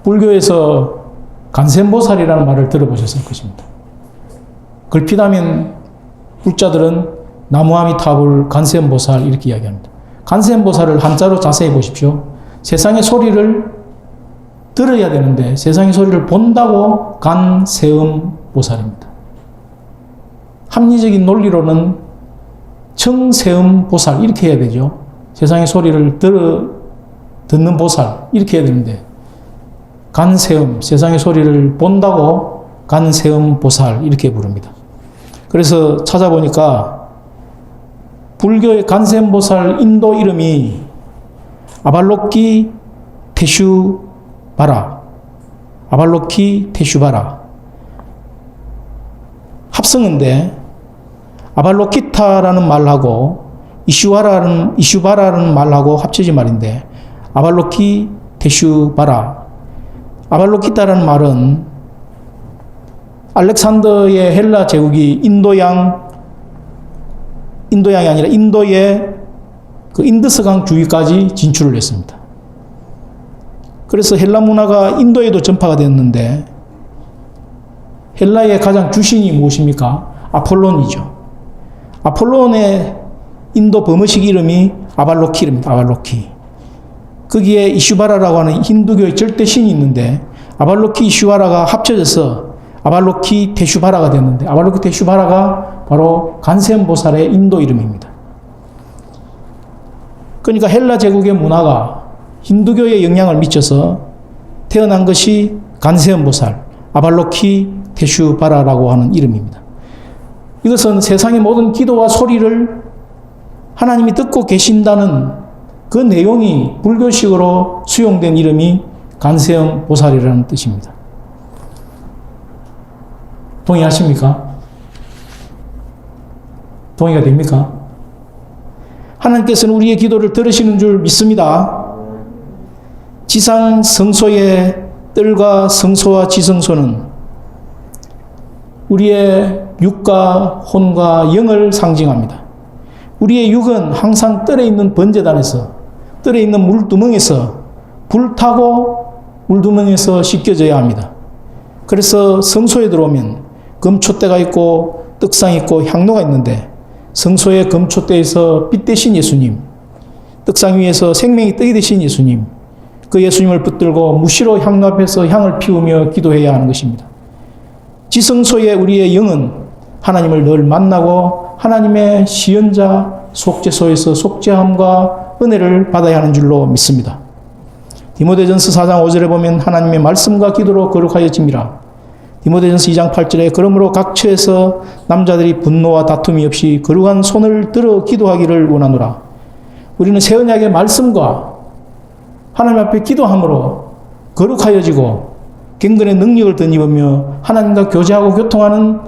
불교에서 간센보살이라는 말을 들어보셨을 것입니다. 걸핏하면 불자들은 나무아미타불 간센보살 이렇게 이야기합니다. 간센보살을 한자로 자세히 보십시오. 세상의 소리를 들어야 되는데 세상의 소리를 본다고 간세음보살입니다. 합리적인 논리로는 청세음보살 이렇게 해야 되죠. 세상의 소리를 듣는 보살 이렇게 해야 되는데 간세음, 세상의 소리를 본다고 간세음보살 이렇게 부릅니다. 그래서 찾아보니까 불교의 간세음보살 인도 이름이 아발로키 테슈바라, 아발로키 테슈바라. 합성인데 아발로키타라는 말하고 이슈바라는 말하고 합쳐진 말인데 아발로키 테슈바라. 아발로키타라는 말은 알렉산더의 헬라 제국이 인도양이 아니라 인도의 그 인더스강 주위까지 진출을 했습니다. 그래서 헬라 문화가 인도에도 전파가 됐는데 헬라의 가장 주신이 무엇입니까? 아폴론이죠. 아폴론의 인도 범어식 이름이 아발로키입니다. 아발로키. 거기에 이슈바라라고 하는 힌두교의 절대신이 있는데 아발로키 이슈바라가 합쳐져서 아발로키 테슈바라가 됐는데 아발로키 테슈바라가 바로 간세음보살의 인도 이름입니다. 그러니까 헬라 제국의 문화가 힌두교에 영향을 미쳐서 태어난 것이 간세음보살, 아발로키 테슈바라라고 하는 이름입니다. 이것은 세상의 모든 기도와 소리를 하나님이 듣고 계신다는 그 내용이 불교식으로 수용된 이름이 간세음보살이라는 뜻입니다. 동의하십니까? 동의가 됩니까? 하나님께서는 우리의 기도를 들으시는 줄 믿습니다. 지상 성소의 뜰과 성소와 지성소는 우리의 육과 혼과 영을 상징합니다. 우리의 육은 항상 뜰에 있는 번제단에서, 뜰에 있는 물두멍에서 불타고 물두멍에서 씻겨져야 합니다. 그래서 성소에 들어오면 금촛대가 있고 떡상이 있고 향로가 있는데 성소의 금촛대에서 빛 대신 예수님, 떡상 위에서 생명이 떡이 되신 예수님, 그 예수님을 붙들고 무시로 향로 앞에서 향을 피우며 기도해야 하는 것입니다. 지성소의 우리의 영은 하나님을 늘 만나고 하나님의 시연자 속죄소에서 속죄함과 은혜를 받아야 하는 줄로 믿습니다. 디모데전서 4장 5절에 보면 하나님의 말씀과 기도로 거룩하여짐이라. 디모데전서 2장 8절에 그러므로 각 처에서 남자들이 분노와 다툼이 없이 거룩한 손을 들어 기도하기를 원하노라. 우리는 새 언약의 말씀과 하나님 앞에 기도함으로 거룩하여지고 경건의 능력을 덧입으며 하나님과 교제하고 교통하는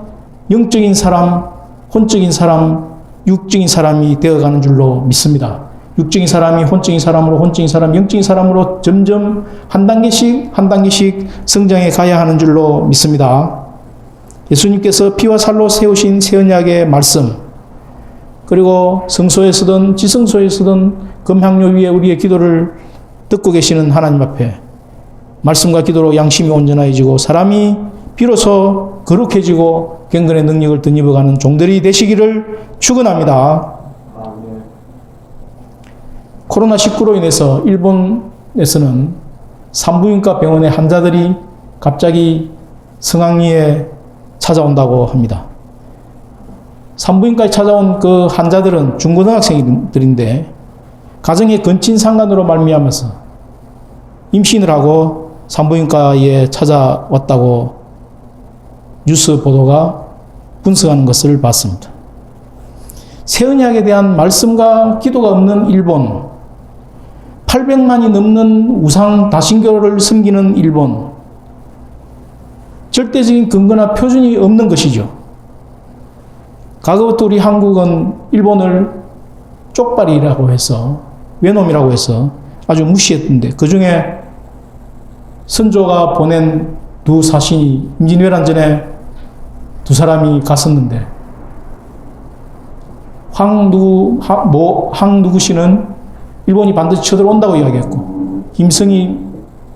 영적인 사람, 혼적인 사람, 육적인 사람이 되어가는 줄로 믿습니다. 육적인 사람이 혼적인 사람으로, 혼적인 사람, 영적인 사람으로 점점 한 단계씩 성장해 가야 하는 줄로 믿습니다. 예수님께서 피와 살로 세우신 새 언약의 말씀, 그리고 성소에서든 지성소에서든 금향로 위에 우리의 기도를 듣고 계시는 하나님 앞에 말씀과 기도로 양심이 온전해지고 사람이 비로소 거룩해지고 경건의 능력을 덧입어가는 종들이 되시기를 축원합니다. 코로나19로 인해서 일본에서는 산부인과 병원의 환자들이 갑자기 성황리에 찾아온다고 합니다. 산부인과에 찾아온 그 환자들은 중고등학생들인데 가정의 건친 상간으로 말미암아서 임신을 하고 산부인과에 찾아왔다고 뉴스 보도가 분석하는 것을 봤습니다. 새 언약에 대한 말씀과 기도가 없는 일본, 800만이 넘는 우상 다신교를 섬기는 일본, 절대적인 근거나 표준이 없는 것이죠. 과거부터 우리 한국은 일본을 쪽발이라고 해서, 외놈이라고 해서 아주 무시했는데 그 중에 선조가 보낸 두 사신이 임진왜란전에 두 사람이 갔었는데 황누구 씨는 일본이 반드시 쳐들어온다고 이야기했고 김성희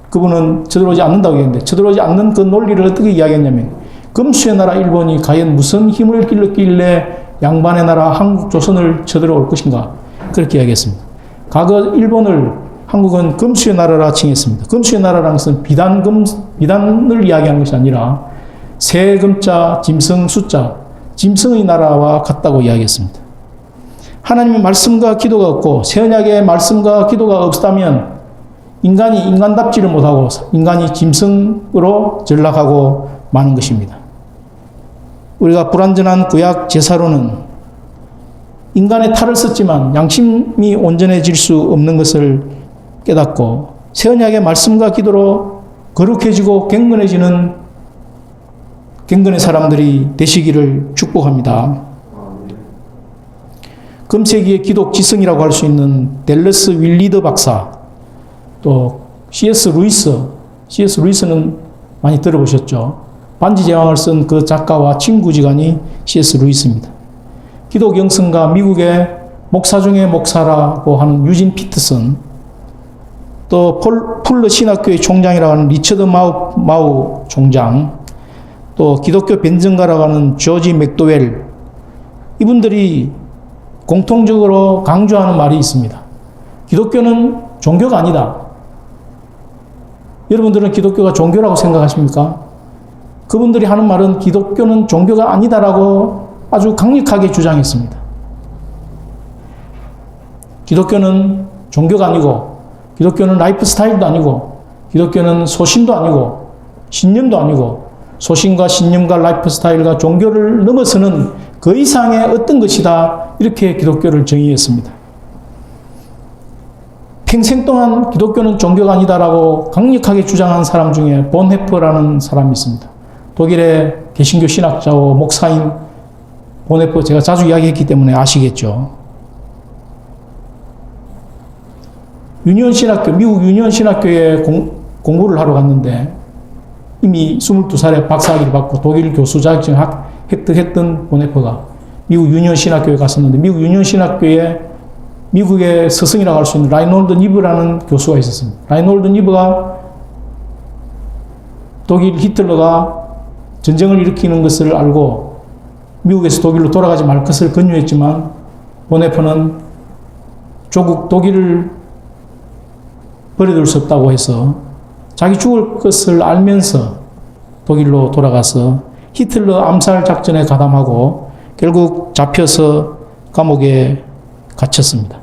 그분은 쳐들어오지 않는다고 얘기했는데 쳐들어오지 않는 그 논리를 어떻게 이야기했냐면 금수의 나라 일본이 과연 무슨 힘을 길렀길래 양반의 나라 한국 조선을 쳐들어올 것인가 그렇게 이야기했습니다. 과거 일본을 한국은 금수의 나라라 칭했습니다. 금수의 나라라는 것은 비단을 이야기하는 것이 아니라 세금자, 짐승, 숫자, 짐승의 나라와 같다고 이야기했습니다. 하나님의 말씀과 기도가 없고 새언약의 말씀과 기도가 없다면 인간이 인간답지를 못하고 인간이 짐승으로 전락하고 마는 것입니다. 우리가 불완전한 구약 제사로는 인간의 탈을 썼지만 양심이 온전해질 수 없는 것을 깨닫고 새언약의 말씀과 기도로 거룩해지고 경건해지는 경건의 사람들이 되시기를 축복합니다. 금세기의 기독 지성이라고 할 수 있는 댈러스 윌리드 박사, 또 C.S. 루이스는 많이 들어보셨죠? 반지 제왕을 쓴 그 작가와 친구지간이 C.S. 루이스입니다. 기독 영성가 미국의 목사 중의 목사라고 하는 유진 피터슨, 또 풀러 신학교의 총장이라고 하는 리처드 마우 총장, 또 기독교 변증가라고 하는 조지 맥도웰, 이분들이 공통적으로 강조하는 말이 있습니다. 기독교는 종교가 아니다. 여러분들은 기독교가 종교라고 생각하십니까? 그분들이 하는 말은 기독교는 종교가 아니다라고 아주 강력하게 주장했습니다. 기독교는 종교가 아니고, 기독교는 라이프 스타일도 아니고, 기독교는 소신도 아니고, 신념도 아니고, 소신과 신념과 라이프 스타일과 종교를 넘어서는 그 이상의 어떤 것이다. 이렇게 기독교를 정의했습니다. 평생 동안 기독교는 종교가 아니다라고 강력하게 주장한 사람 중에 본헤퍼라는 사람이 있습니다. 독일의 개신교 신학자고 목사인 본헤퍼, 제가 자주 이야기했기 때문에 아시겠죠. 미국 유니온 신학교에 공부를 하러 갔는데 이미 22살에 박사학위를 받고 독일 교수 자격증을 획득했던 본헤퍼가 미국 유니온 신학교에 갔었는데, 미국 유니온 신학교에 미국의 스승이라고 할 수 있는 라이놀드 니브라는 교수가 있었습니다. 라이놀드 니브가 독일 히틀러가 전쟁을 일으키는 것을 알고 미국에서 독일로 돌아가지 말 것을 권유했지만 본헤퍼는 조국 독일을 버려둘 수 없다고 해서 자기 죽을 것을 알면서 독일로 돌아가서 히틀러 암살 작전에 가담하고 결국 잡혀서 감옥에 갇혔습니다.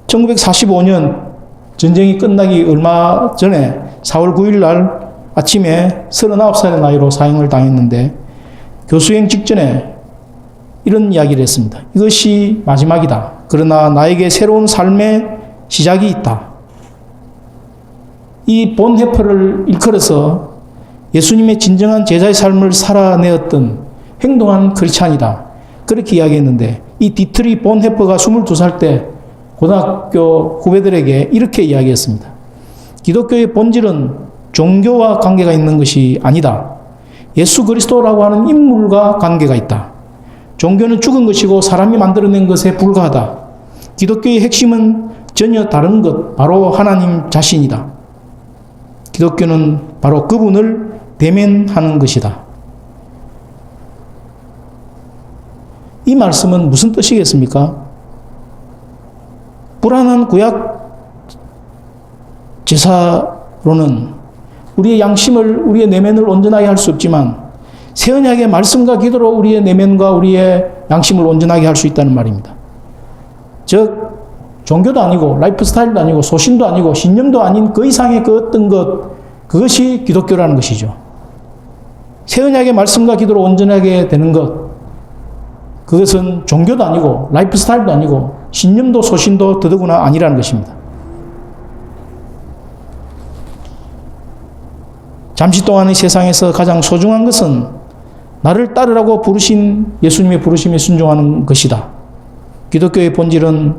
1945년 전쟁이 끝나기 얼마 전에 4월 9일 날 아침에 39살의 나이로 사형을 당했는데 교수행 직전에 이런 이야기를 했습니다. 이것이 마지막이다. 그러나 나에게 새로운 삶의 시작이 있다. 이 본헤퍼를 일컬어서 예수님의 진정한 제자의 삶을 살아내었던 행동한 크리스찬이다. 그렇게 이야기했는데 이 디트리 본헤퍼가 22살 때 고등학교 후배들에게 이렇게 이야기했습니다. 기독교의 본질은 종교와 관계가 있는 것이 아니다. 예수 그리스도라고 하는 인물과 관계가 있다. 종교는 죽은 것이고 사람이 만들어낸 것에 불과하다. 기독교의 핵심은 전혀 다른 것, 바로 하나님 자신이다. 기독교는 바로 그분을 대면하는 것이다. 이 말씀은 무슨 뜻이겠습니까? 불안한 구약 제사로는 우리의 양심을, 우리의 내면을 온전하게 할 수 없지만 새언약의 말씀과 기도로 우리의 내면과 우리의 양심을 온전하게 할 수 있다는 말입니다. 즉 종교도 아니고 라이프 스타일도 아니고 소신도 아니고 신념도 아닌 그 이상의 그 어떤 것, 그것이 기독교라는 것이죠. 새언약의 말씀과 기도로 온전하게 되는 것, 그것은 종교도 아니고 라이프 스타일도 아니고 신념도 소신도 더더구나 아니라는 것입니다. 잠시 동안의 세상에서 가장 소중한 것은 나를 따르라고 부르신 예수님의 부르심에 순종하는 것이다. 기독교의 본질은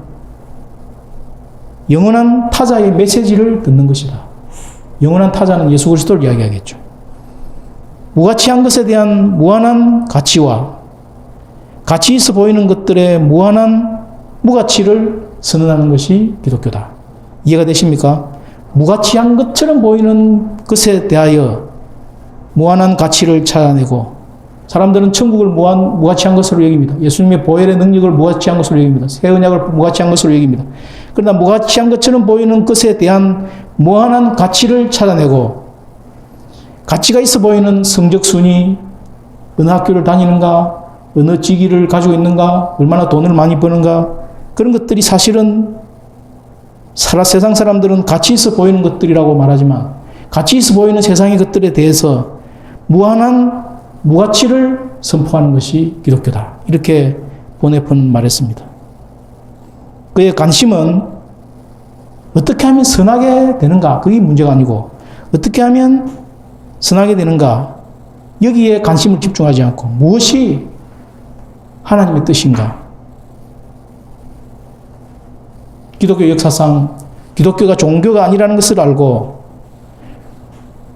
영원한 타자의 메시지를 듣는 것이다. 영원한 타자는 예수 그리스도를 이야기하겠죠. 무가치한 것에 대한 무한한 가치와 가치 있어 보이는 것들의 무한한 무가치를 선언하는 것이 기독교다. 이해가 되십니까? 무가치한 것처럼 보이는 것에 대하여 무한한 가치를 찾아내고, 사람들은 천국을 무가치한 것으로 여깁니다. 예수님의 보혈의 능력을 무가치한 것으로 여깁니다. 새 언약을 무가치한 것으로 여깁니다. 그러나 무가치한 것처럼 보이는 것에 대한 무한한 가치를 찾아내고, 가치가 있어 보이는 성적 순위, 어느 학교를 다니는가, 어느 직위를 가지고 있는가, 얼마나 돈을 많이 버는가, 그런 것들이 사실은 세상 사람들은 가치 있어 보이는 것들이라고 말하지만, 가치 있어 보이는 세상의 것들에 대해서 무한한 무가치를 선포하는 것이 기독교다. 이렇게 보네폰 말했습니다. 그의 관심은 어떻게 하면 선하게 되는가, 그게 문제가 아니고 어떻게 하면 선하게 되는가, 여기에 관심을 집중하지 않고 무엇이 하나님의 뜻인가. 기독교 역사상 기독교가 종교가 아니라는 것을 알고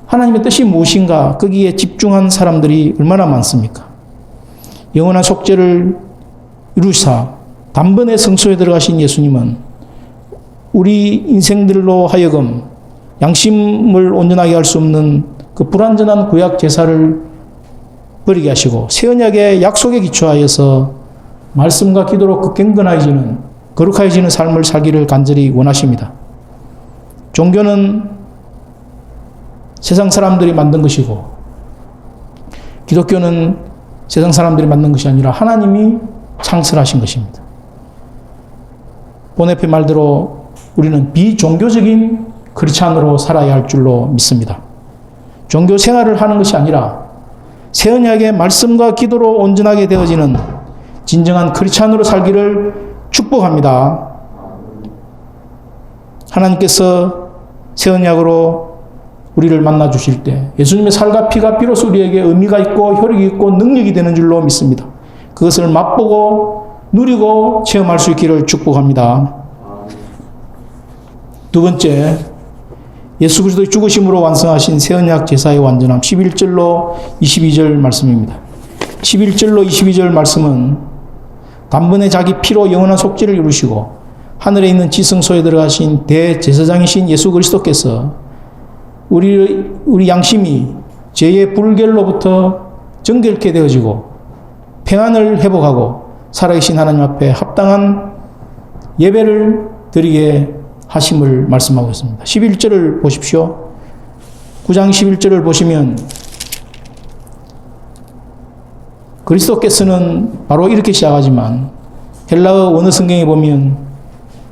하나님의 뜻이 무엇인가, 거기에 집중한 사람들이 얼마나 많습니까? 영원한 속죄를 이루사 단번에 성소에 들어가신 예수님은 우리 인생들로 하여금 양심을 온전하게 할 수 없는 그 불완전한 구약 제사를 버리게 하시고 새 언약의 약속에 기초하여서 말씀과 기도로 그 경건해지는, 거룩해지는 삶을 살기를 간절히 원하십니다. 종교는 세상 사람들이 만든 것이고 기독교는 세상 사람들이 만든 것이 아니라 하나님이 창설하신 것입니다. 보네페 말대로 우리는 비종교적인 크리스찬으로 살아야 할 줄로 믿습니다. 종교 생활을 하는 것이 아니라 새 언약의 말씀과 기도로 온전하게 되어지는 진정한 크리스찬으로 살기를 축복합니다. 하나님께서 새 언약으로 우리를 만나 주실 때 예수님의 살과 피가 비로소 우리에게 의미가 있고 효력이 있고 능력이 되는 줄로 믿습니다. 그것을 맛보고 누리고 체험할 수 있기를 축복합니다. 두 번째, 예수 그리스도의 죽으심으로 완성하신 새 언약 제사의 완전함, 11절로 22절 말씀입니다. 11절로 22절 말씀은 단번에 자기 피로 영원한 속죄를 이루시고 하늘에 있는 지성소에 들어가신 대제사장이신 예수 그리스도께서 우리 양심이 죄의 불결로부터 정결케 되어지고 평안을 회복하고 살아계신 하나님 앞에 합당한 예배를 드리게 하심을 말씀하고 있습니다. 11절을 보십시오. 9장 11절을 보시면 그리스도께서는 바로 이렇게 시작하지만 헬라어 원어 성경에 보면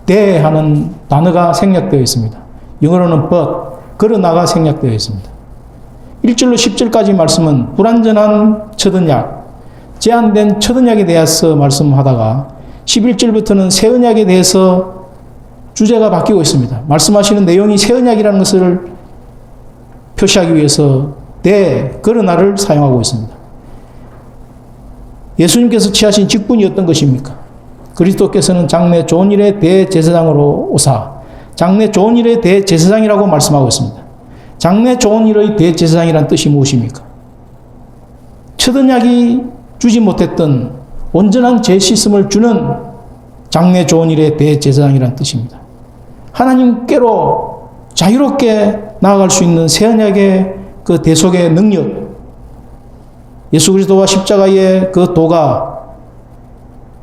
대하는 단어가 생략되어 있습니다. 영어로는 but, 그러나가 생략되어 있습니다. 1절로 10절까지 말씀은 불완전한 첫 언약, 제한된 첫 언약에 대해서 말씀하다가 11절부터는 새 언약에 대해서 주제가 바뀌고 있습니다. 말씀하시는 내용이 새 언약이라는 것을 표시하기 위해서 그러나를 사용하고 있습니다. 예수님께서 취하신 직분이 어떤 것입니까? 그리스도께서는 장래 좋은 일의 대제사장으로 오사 장래 좋은 일의 대제사장이라고 말씀하고 있습니다. 장래 좋은 일의 대제사장이란 뜻이 무엇입니까? 첫 언약이 주지 못했던 온전한 죄 씻음을 주는 장래 좋은 일의 대제사장이란 뜻입니다. 하나님께로 자유롭게 나아갈 수 있는 새 언약의 그 대속의 능력, 예수 그리스도와 십자가의 그 도가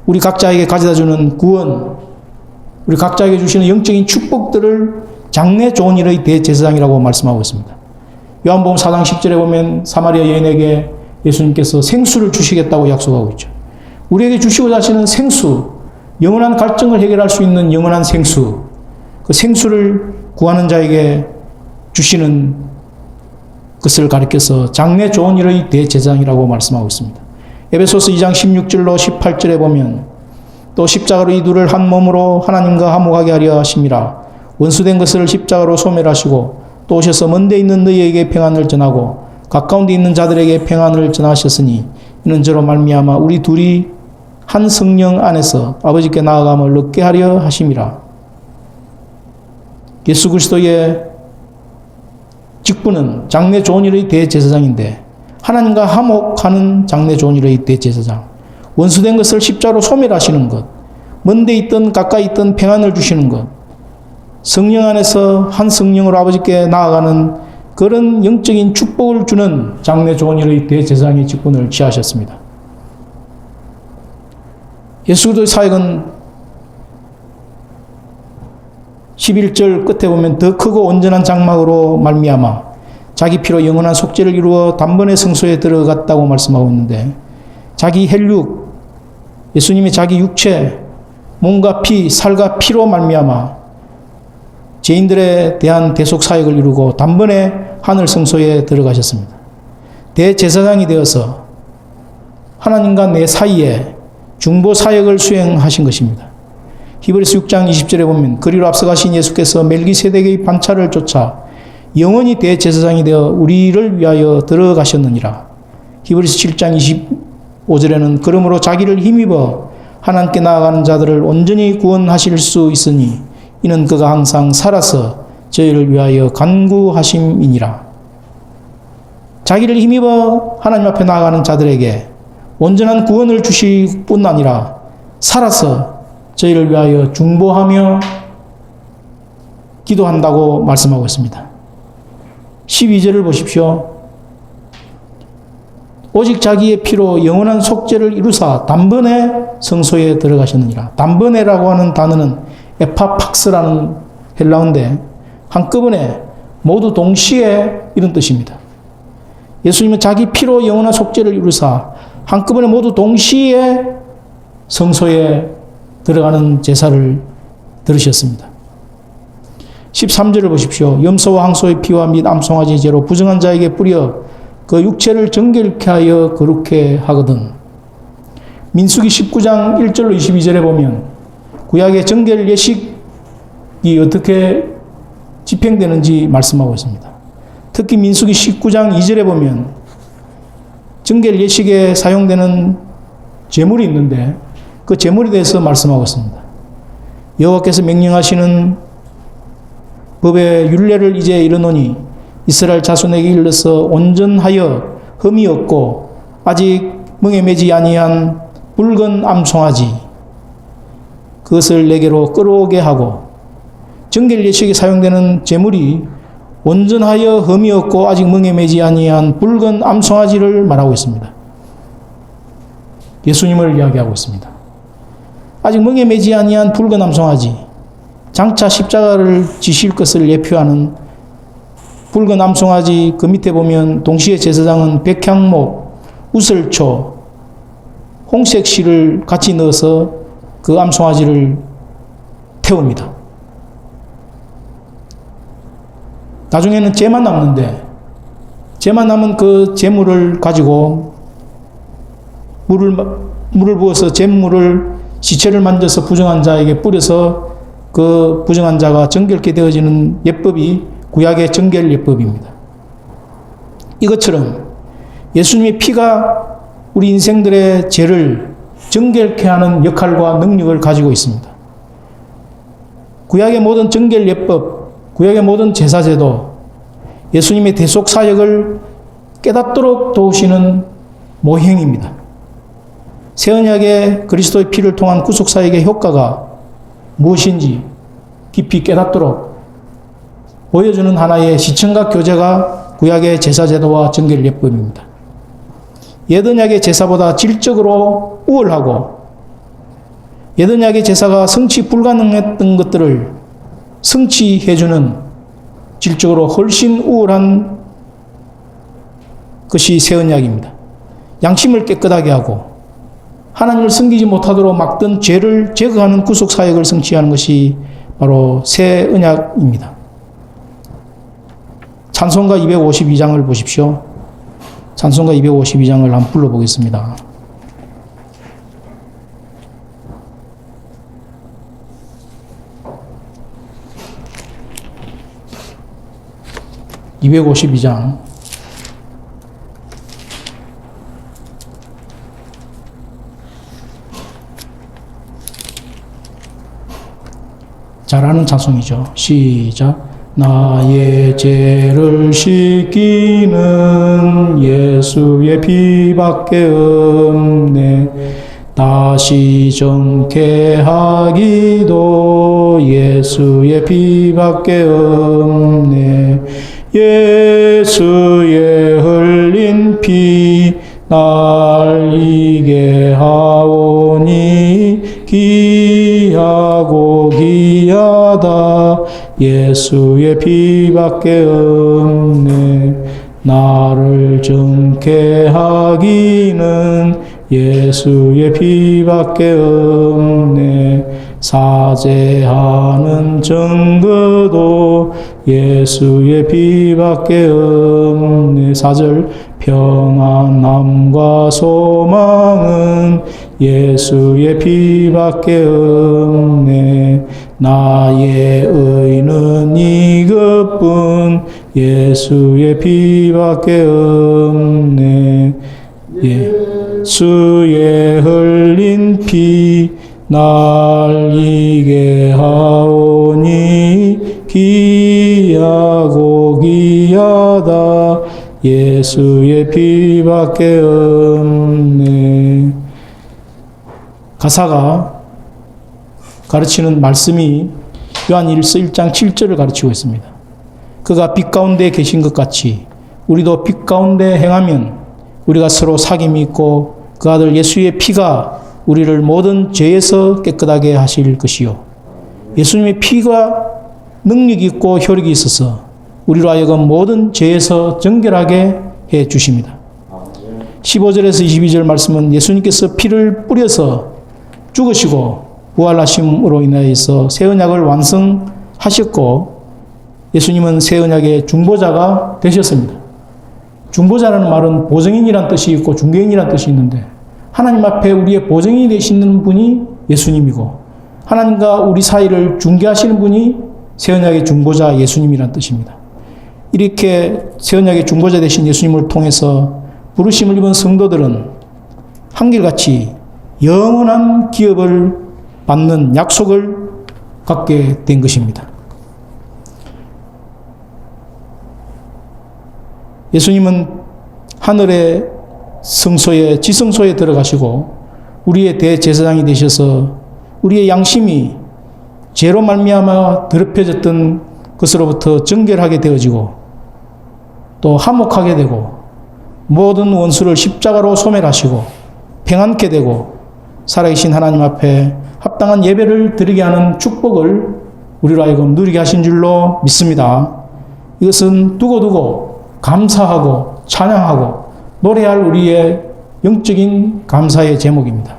우리 각자에게 가져다주는 구원, 우리 각자에게 주시는 영적인 축복들을 장래 좋은 일의 대제사장이라고 말씀하고 있습니다. 요한복음 4장 10절에 보면 사마리아 여인에게 예수님께서 생수를 주시겠다고 약속하고 있죠. 우리에게 주시고자 하시는 생수, 영원한 갈증을 해결할 수 있는 영원한 생수, 그 생수를 구하는 자에게 주시는 것을 가리켜서 장래 좋은 일의 대제사장이라고 말씀하고 있습니다. 에베소서 2장 16절로 18절에 보면 또 십자가로 이 둘을 한 몸으로 하나님과 화목하게 하려 하심이라. 원수된 것을 십자가로 소멸하시고 또 오셔서 먼데 있는 너희에게 평안을 전하고 가까운 데 있는 자들에게 평안을 전하셨으니 이는 저로 말미암아 우리 둘이 한 성령 안에서 아버지께 나아감을 얻게 하려 하심이라. 예수 그리스도의 직분은 장래 좋은 일의 대제사장인데 하나님과 화목하는 장래 좋은 일의 대제사장, 원수된 것을 십자로 소멸하시는 것, 먼데 있든 가까이 있든 평안을 주시는 것, 성령 안에서 한 성령으로 아버지께 나아가는 그런 영적인 축복을 주는 장래 조언일의 대제사장의 직분을 취하셨습니다. 예수 그리스도의 사역은 11절 끝에 보면 더 크고 온전한 장막으로 말미암아 자기 피로 영원한 속죄를 이루어 단번에 성소에 들어갔다고 말씀하고 있는데, 자기 혈육, 예수님의 자기 육체, 몸과 피, 살과 피로 말미암아 죄인들에 대한 대속 사역을 이루고 단번에 하늘 성소에 들어가셨습니다. 대제사장이 되어서 하나님과 내 사이에 중보 사역을 수행하신 것입니다. 히브리서 6장 20절에 보면 그리로 앞서가신 예수께서 멜기세덱의 반차를 쫓아 영원히 대제사장이 되어 우리를 위하여 들어가셨느니라. 히브리서 7장 25절에는 그러므로 자기를 힘입어 하나님께 나아가는 자들을 온전히 구원하실 수 있으니 이는 그가 항상 살아서 저희를 위하여 간구하심이니라. 자기를 힘입어 하나님 앞에 나아가는 자들에게 온전한 구원을 주실 뿐 아니라 살아서 저희를 위하여 중보하며 기도한다고 말씀하고 있습니다. 12절을 보십시오. 오직 자기의 피로 영원한 속죄를 이루사 단번에 성소에 들어가셨느니라. 단번에라고 하는 단어는 에파팍스라는 헬라어인데 한꺼번에 모두 동시에 이런 뜻입니다. 예수님은 자기 피로 영원한 속죄를 이루사 한꺼번에 모두 동시에 성소에 들어가는 제사를 들으셨습니다. 13절을 보십시오. 염소와 항소의 피와 및 암송아지 죄로 부정한 자에게 뿌려 그 육체를 정결케 하여 거룩해 하거든. 민수기 19장 1절로 22절에 보면 구약의 정결 예식이 어떻게 집행되는지 말씀하고 있습니다. 특히 민수기 19장 2절에 보면 정결 예식에 사용되는 제물이 있는데 그 제물에 대해서 말씀하고 있습니다. 여호와께서 명령하시는 법의 율례를 이제 이르노니 이스라엘 자손에게 일러서 온전하여 흠이 없고 아직 멍에 매지 아니한 붉은 암송아지 그것을 내게로 끌어오게 하고, 정결 예식에 사용되는 제물이 온전하여 흠이 없고 아직 멍에 매지 아니한 붉은 암송아지를 말하고 있습니다. 예수님을 이야기하고 있습니다. 아직 멍에 매지 아니한 붉은 암송아지, 장차 십자가를 지실 것을 예표하는 붉은 암송아지, 그 밑에 보면 동시에 제사장은 백향목, 우슬초, 홍색 실을 같이 넣어서 그 암송아지를 태웁니다. 나중에는 재만 남는데, 재만 남은 그 재물을 가지고 물을 부어서 잿물을 시체를 만져서 부정한 자에게 뿌려서 그 부정한 자가 정결케 되어지는 예법이 구약의 정결 예법입니다. 이것처럼 예수님의 피가 우리 인생들의 죄를 정결케 하는 역할과 능력을 가지고 있습니다. 구약의 모든 정결 예법, 구약의 모든 제사제도, 예수님의 대속 사역을 깨닫도록 도우시는 모형입니다. 새 언약의 그리스도의 피를 통한 구속 사역의 효과가 무엇인지 깊이 깨닫도록 보여주는 하나의 시청각 교재가 구약의 제사제도와 정결 예법입니다. 옛 언약의 제사보다 질적으로 우월하고 옛 언약의 제사가 성취 불가능했던 것들을 성취해주는 질적으로 훨씬 우월한 것이 새 언약입니다. 양심을 깨끗하게 하고 하나님을 섬기지 못하도록 막던 죄를 제거하는 구속 사역을 성취하는 것이 바로 새 언약입니다. 찬송가 252장을 보십시오. 찬송가 252장을 한번 불러보겠습니다. (252장) 잘 아는 찬송이죠. 시작. 나의 죄를 씻기는 예수의 피밖에 없네. 다시 정케 하기도 예수의 피밖에 없네. 예수의 흘린 피 날 이게 하오니 귀하고 귀하다. 예수의 피밖에 없네. 나를 정케 하기는 예수의 피밖에 없네. 사죄하는 증거도 예수의 피밖에 없네. 4절 평안함과 소망은 예수의 피밖에 없네. 나의 의는 이것뿐 예수의 피밖에 없네. 예수의 흘린 피 날 이게 하오니 귀하고 귀하다. 예수의 피밖에 없네. 가사가 가르치는 말씀이 요한일서 1장 7절을 가르치고 있습니다. 그가 빛 가운데 계신 것 같이 우리도 빛 가운데 행하면 우리가 서로 사귐이 있고 그 아들 예수의 피가 우리를 모든 죄에서 깨끗하게 하실 것이요. 예수님의 피가 능력이 있고 효력이 있어서 우리로 하여금 모든 죄에서 정결하게 해 주십니다. 15절에서 22절 말씀은 예수님께서 피를 뿌려서 죽으시고 부활하심으로 인하여서 새 언약을 완성하셨고 예수님은 새 언약의 중보자가 되셨습니다. 중보자라는 말은 보증인이란 뜻이 있고 중개인이란 뜻이 있는데 하나님 앞에 우리의 보증인이 되시는 분이 예수님이고 하나님과 우리 사이를 중개하시는 분이 새 언약의 중보자 예수님이란 뜻입니다. 이렇게 새 언약의 중보자 되신 예수님을 통해서 부르심을 입은 성도들은 한결같이 영원한 기업을 받는 약속을 갖게 된 것입니다. 예수님은 하늘의 성소에 지성소에 들어가시고 우리의 대제사장이 되셔서 우리의 양심이 죄로 말미암아 더럽혀졌던 것으로부터 정결하게 되어지고 또 화목하게 되고 모든 원수를 십자가로 소멸하시고 평안케 되고 살아계신 하나님 앞에 합당한 예배를 드리게 하는 축복을 우리로 하여금 누리게 하신 줄로 믿습니다. 이것은 두고두고 감사하고 찬양하고 노래할 우리의 영적인 감사의 제목입니다.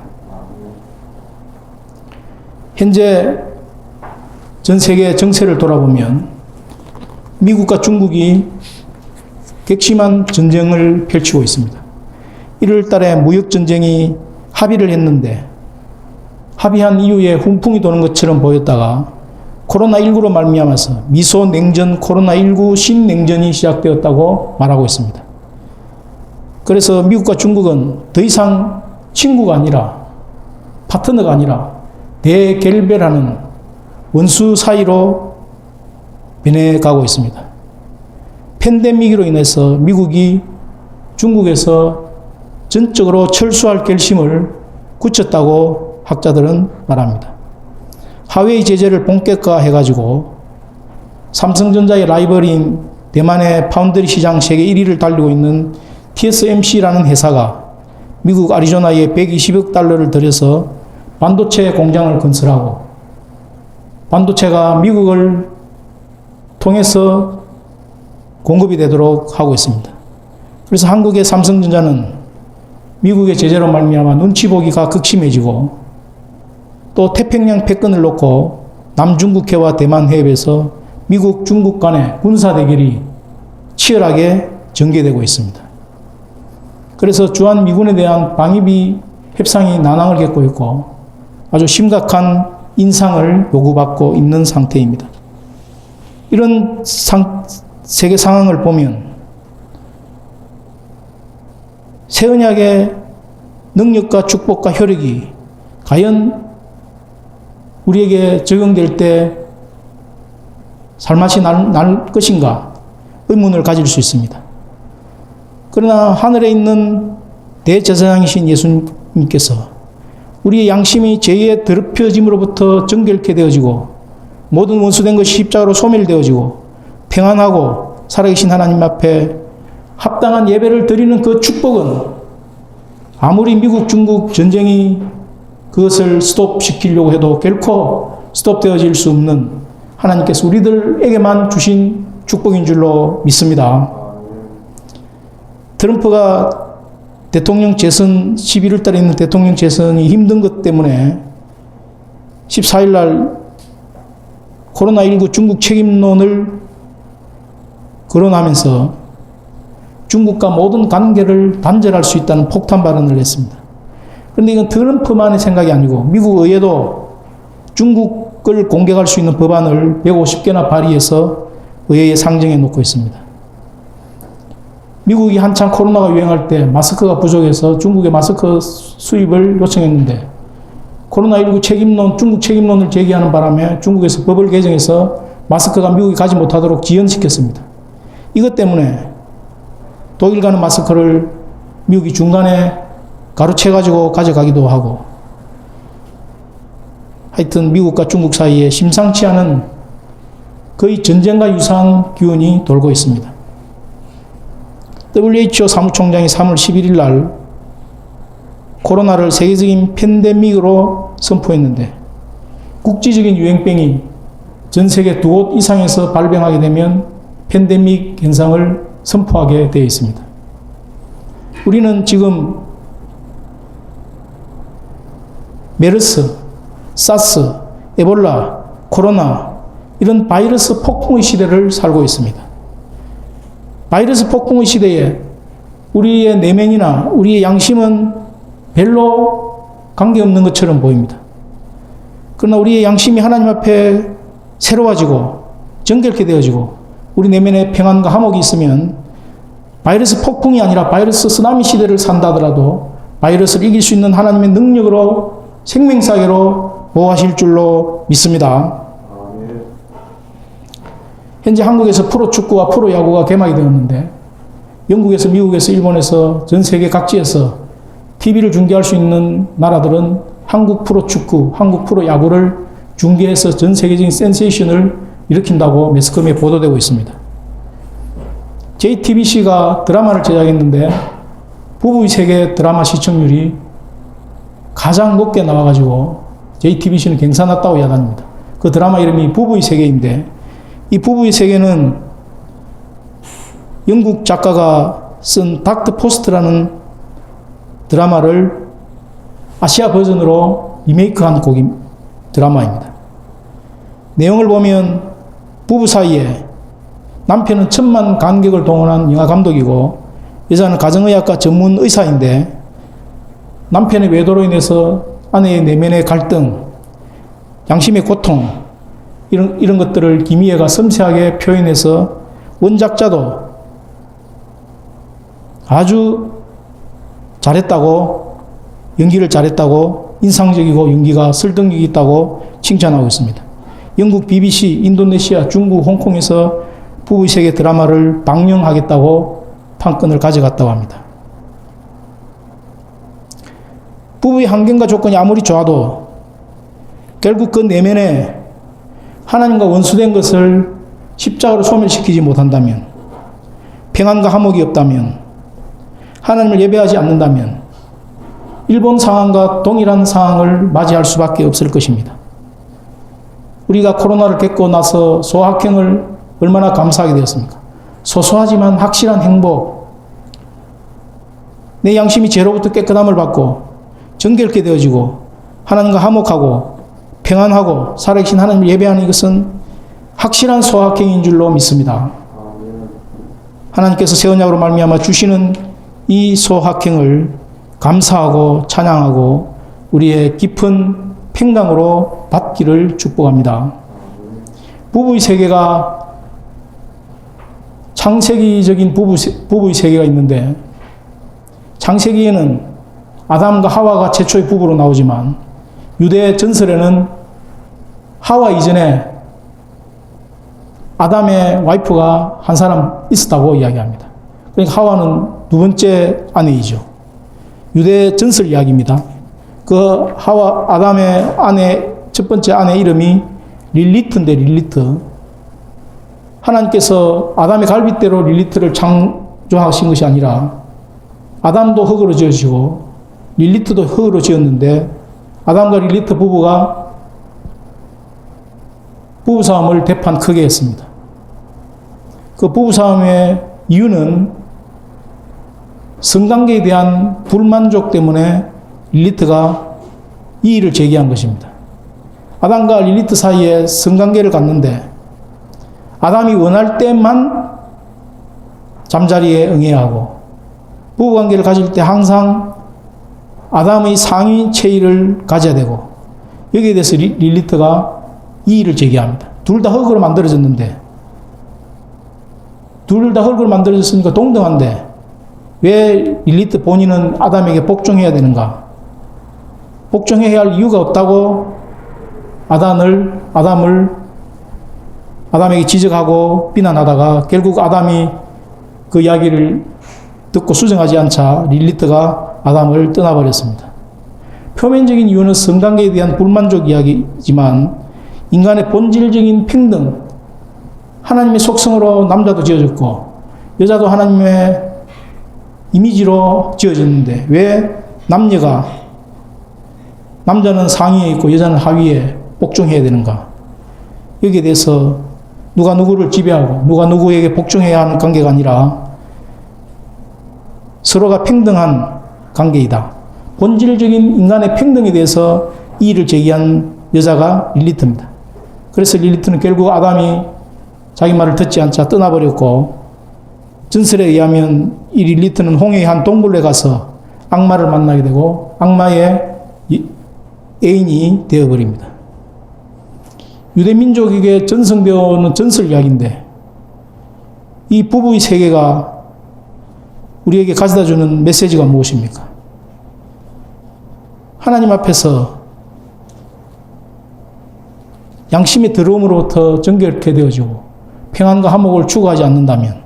현재 전 세계 정세를 돌아보면 미국과 중국이 객심한 전쟁을 펼치고 있습니다. 1월 달에 무역전쟁이 합의를 했는데 합의한 이후에 훈풍이 도는 것처럼 보였다가 코로나19로 말미암아서 미소냉전 코로나19 신냉전이 시작되었다고 말하고 있습니다. 그래서 미국과 중국은 더 이상 친구가 아니라 파트너가 아니라 대결별하는 원수 사이로 변해가고 있습니다. 팬데믹으로 인해서 미국이 중국에서 전적으로 철수할 결심을 굳혔다고 학자들은 말합니다. 하웨이 제재를 본격화해가지고 삼성전자의 라이벌인 대만의 파운드리 시장 세계 1위를 달리고 있는 TSMC라는 회사가 미국 애리조나에 120억 달러를 들여서 반도체 공장을 건설하고 반도체가 미국을 통해서 공급이 되도록 하고 있습니다. 그래서 한국의 삼성전자는 미국의 제재로 말미암아 눈치 보기가 극심해지고 또 태평양 패권을 놓고 남중국해와 대만 해협에서 미국, 중국 간의 군사 대결이 치열하게 전개되고 있습니다. 그래서 주한 미군에 대한 방위비 협상이 난항을 겪고 있고 아주 심각한 인상을 요구받고 있는 상태입니다. 이런 세계 상황을 보면 새 언약의 능력과 축복과 효력이 과연 우리에게 적용될 때 살맛이 날 것인가 의문을 가질 수 있습니다. 그러나 하늘에 있는 대제사장이신 예수님께서 우리의 양심이 죄에 더럽혀짐으로부터 정결케 되어지고 모든 원수된 것이 십자가로 소멸되어지고 평안하고 살아계신 하나님 앞에 합당한 예배를 드리는 그 축복은 아무리 미국, 중국 전쟁이 그것을 스톱시키려고 해도 결코 스톱되어질 수 없는 하나님께서 우리들에게만 주신 축복인 줄로 믿습니다. 트럼프가 대통령 재선 11월 달에 있는 대통령 재선이 힘든 것 때문에 14일 날 코로나19 중국 책임론을 거론하면서 중국과 모든 관계를 단절할 수 있다는 폭탄 발언을 했습니다. 그런데 이건 트럼프만의 생각이 아니고 미국 의회도 중국을 공격할 수 있는 법안을 150개나 발의해서 의회에 상정해 놓고 있습니다. 미국이 한창 코로나가 유행할 때 마스크가 부족해서 중국의 마스크 수입을 요청했는데 코로나19 책임론, 중국 책임론을 제기하는 바람에 중국에서 법을 개정해서 마스크가 미국이 가지 못하도록 지연시켰습니다. 이것 때문에 독일 가는 마스크를 미국이 중간에 가로채가지고 가져가기도 하고 하여튼 미국과 중국 사이에 심상치 않은 거의 전쟁과 유사한 기운이 돌고 있습니다. WHO 사무총장이 3월 11일 날 코로나를 세계적인 팬데믹으로 선포했는데 국지적인 유행병이 전 세계 2곳 이상에서 발병하게 되면 팬데믹 현상을 선포하게 되어 있습니다. 우리는 지금 메르스, 사스, 에볼라, 코로나 이런 바이러스 폭풍의 시대를 살고 있습니다. 바이러스 폭풍의 시대에 우리의 내면이나 우리의 양심은 별로 관계없는 것처럼 보입니다. 그러나 우리의 양심이 하나님 앞에 새로워지고 정결케 되어지고 우리 내면에 평안과 화목이 있으면 바이러스 폭풍이 아니라 바이러스 쓰나미 시대를 산다 하더라도 바이러스를 이길 수 있는 하나님의 능력으로 생명사계로 보호하실 줄로 믿습니다. 현재 한국에서 프로축구와 프로야구가 개막이 되었는데 영국에서 미국에서 일본에서 전 세계 각지에서 TV를 중계할 수 있는 나라들은 한국 프로축구, 한국 프로야구를 중계해서 전 세계적인 센세이션을 일으킨다고 매스컴에 보도되고 있습니다. JTBC가 드라마를 제작했는데 부부의 세계 드라마 시청률이 가장 높게 나와가지고 JTBC는 괜찮았다고 야단입니다. 그 드라마 이름이 부부의 세계인데 이 부부의 세계는 영국 작가가 쓴 닥터 포스트라는 드라마를 아시아 버전으로 리메이크한 드라마입니다. 내용을 보면 부부 사이에 남편은 1000만 관객을 동원한 영화 감독이고 여자는 가정의학과 전문 의사인데 남편의 외도로 인해서 아내의 내면의 갈등, 양심의 고통 이런 것들을 김희애가 섬세하게 표현해서 원작자도 아주 잘했다고 연기를 잘했다고 인상적이고 연기가 설득력이 있다고 칭찬하고 있습니다. 영국 BBC, 인도네시아, 중국, 홍콩에서 부부의 세계 드라마를 방영하겠다고 판권을 가져갔다고 합니다. 부부의 환경과 조건이 아무리 좋아도 결국 그 내면에 하나님과 원수된 것을 십자가로 소멸시키지 못한다면, 평안과 화목이 없다면, 하나님을 예배하지 않는다면 일본 상황과 동일한 상황을 맞이할 수밖에 없을 것입니다. 우리가 코로나를 겪고 나서 소확행을 얼마나 감사하게 되었습니까? 소소하지만 확실한 행복, 내 양심이 죄로부터 깨끗함을 받고 정결케 되어지고 하나님과 화목하고 평안하고 살아계신 하나님을 예배하는 이것은 확실한 소확행인 줄로 믿습니다. 하나님께서 새 언약으로 말미암아 주시는 이 소확행을 감사하고 찬양하고 우리의 깊은 평강으로 받기를 축복합니다. 부부의 세계가 창세기적인 부부의 세계가 있는데 창세기에는 아담과 하와가 최초의 부부로 나오지만 유대 전설에는 하와 이전에 아담의 와이프가 한 사람 있었다고 이야기합니다. 그러니까 하와는 두 번째 아내이죠. 유대 전설 이야기입니다. 그 아담의 아내, 첫 번째 아내 이름이 릴리트인데, 릴리트. 하나님께서 아담의 갈빗대로 릴리트를 창조하신 것이 아니라 아담도 흙으로 지어지고 릴리트도 흙으로 지었는데 아담과 릴리트 부부가 부부싸움을 대판 크게 했습니다. 그 부부싸움의 이유는 성관계에 대한 불만족 때문에 릴리트가 이의를 제기한 것입니다. 아담과 릴리트 사이에 성관계를 갖는데 아담이 원할 때만 잠자리에 응해야 하고 부부관계를 가질 때 항상 아담의 상위 체의를 가져야 되고 여기에 대해서 릴리트가 이의를 제기합니다. 둘 다 흙으로 만들어졌는데 둘 다 흙으로 만들어졌으니까 동등한데 왜 릴리트 본인은 아담에게 복종해야 되는가? 복종해야 할 이유가 없다고 아담에게 지적하고 비난하다가 결국 아담이 그 이야기를 듣고 수정하지 않자 릴리트가 아담을 떠나버렸습니다. 표면적인 이유는 성관계에 대한 불만족 이야기지만 인간의 본질적인 평등, 하나님의 속성으로 남자도 지어졌고 여자도 하나님의 이미지로 지어졌는데 왜 남자는 상위에 있고 여자는 하위에 복종해야 되는가? 여기에 대해서 누가 누구를 지배하고 누가 누구에게 복종해야 하는 관계가 아니라 서로가 평등한 관계이다. 본질적인 인간의 평등에 대해서 이의를 제기한 여자가 릴리트입니다. 그래서 릴리트는 결국 아담이 자기 말을 듣지 않자 떠나버렸고 전설에 의하면 이 릴리트는 홍해의 한 동굴에 가서 악마를 만나게 되고 악마의 애인이 되어버립니다. 유대민족에게 전승되어오는 전설 이야기인데 이 부부의 세계가 우리에게 가져다주는 메시지가 무엇입니까? 하나님 앞에서 양심의 더러움으로부터 정결케 되어지고 평안과 화목을 추구하지 않는다면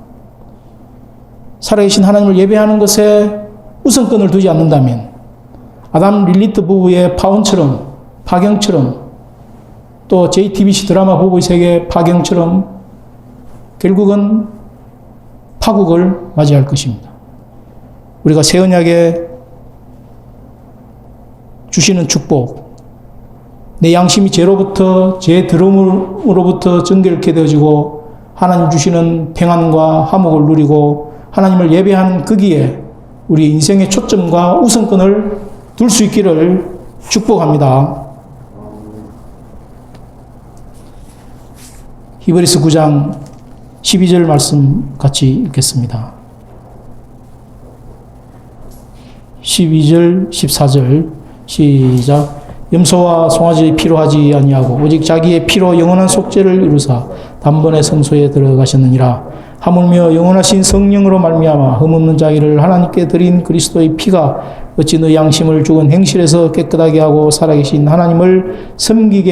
살아계신 하나님을 예배하는 것에 우선권을 두지 않는다면 아담 릴리트 부부의 파경처럼 또 JTBC 드라마 부부의 세계 파경처럼 결국은 파국을 맞이할 것입니다. 우리가 새 언약에 주시는 축복, 내 양심이 죄로부터 죄 더러움으로부터 정결케 되어지고 하나님 주시는 평안과 화목을 누리고 하나님을 예배하는 거기에 우리 인생의 초점과 우선권을 둘 수 있기를 축복합니다. 히브리서 9장 12절 말씀 같이 읽겠습니다. 12절 14절 시작. 염소와 송아지의 피로 하지 아니하고 오직 자기의 피로 영원한 속죄를 이루사 단번에 성소에 들어가셨느니라. 하물며 영원하신 성령으로 말미암아 흠없는 자기를 하나님께 드린 그리스도의 피가 어찌 너 양심을 죽은 행실에서 깨끗하게 하고 살아계신 하나님을 섬기게